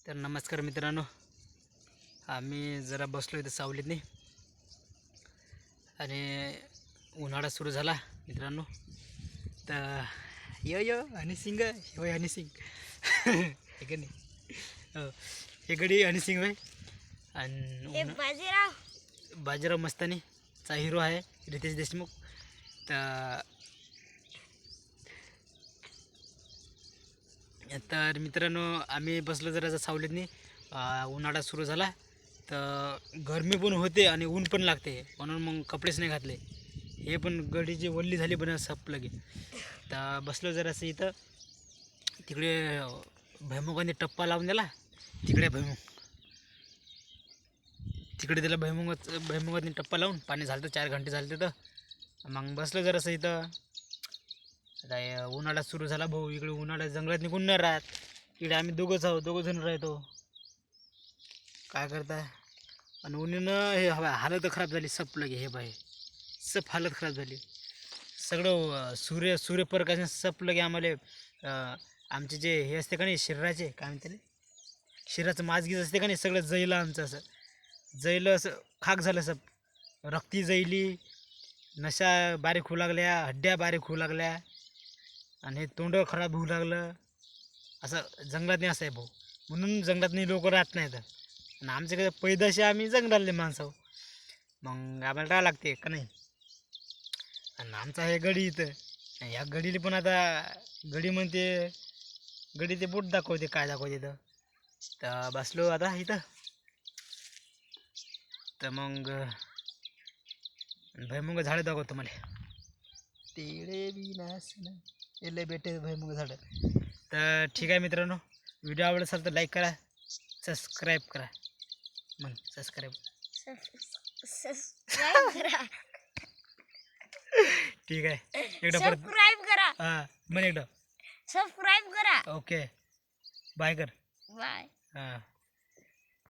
तर नमस्कार मित्रांनो, आम्ही जरा बसलो इथं सावलीतनी आणि उन्हाळा सुरू झाला मित्रांनो. तर यो हनी सिंग होय, हनी सिंग हे का नाही? हो, हे गडी हनी सिंग होय. आणि बाजीराव मस्तानीचा हिरो आहे रितेश देशमुख. तर मित्रांनो, आम्ही बसलो जरा सावलीतनी. उन्हाळा सुरू झाला तर गरमी पण होते आणि ऊन पण लागते, म्हणून मग कपडेच नाही घातले. हे पण गडीची वल्ली झाली पण सप लगे. तर बसलो जरासं इथं. तिकडे भैमुगाने टप्पा लावून दिला. तिकडे त्याला भैमुगाने टप्पा लावून पाणी झालं 4 घंटे झाले. तर मग बसलो जरासं इथं. आता उन्हाळा सुरू झाला भाऊ. इकडे उन्हाळ्यात जंगलात निघून नाही राहत. इकडे आम्ही दोघं जण राहतो. काय करताय? आणि उन्हानं हे हालत खराब झाली सप लगे. हे बाई सप हालत खराब झाली सगळं. सूर्यप्रकाशाने सप लगे आम्हाला. आमचे जे हे असते का नाही शरीराचे, काय म्हणते त्याला, शरीराचं माजगीज असते का नाही, सगळं जैलं आमचं. असं जैलं, असं खाक झालं सब. रक्ती जैली, नशा बारीक होऊ लागल्या, हड्ड्या बारीक होऊ लागल्या आणि हे तोंड खराब होऊ लागलं. असं जंगलात नाही असं आहे भाऊ. म्हणून जंगलात नाही लोक राहत नाहीत. आणि आमच्याकडे पैदाशी आम्ही जंगलातले माणसं, मग आम्हाला राहावं लागते का नाही. आणि आमचा हे गडी इथं. ह्या गडीला पण आता गडी म्हणते, गडी ते बोट दाखवते, काय दाखवते इथं. तर बसलो आता इथं. तर मग भैमुग झाडं दाखवतो मला. तेडे विनाश एले बेटे भैमुग झाडं. तर ठीक आहे मित्रांनो, व्हिडिओ आवडत असेल तर लाईक करा, सबस्क्राईब करा. मग सबस्क्राईब करा. ठीक आहे, एकदा परत सबस्क्राईब करा. हां, मग एकदा सबस्क्राईब करा. ओके, बाय कर. बाय. हां.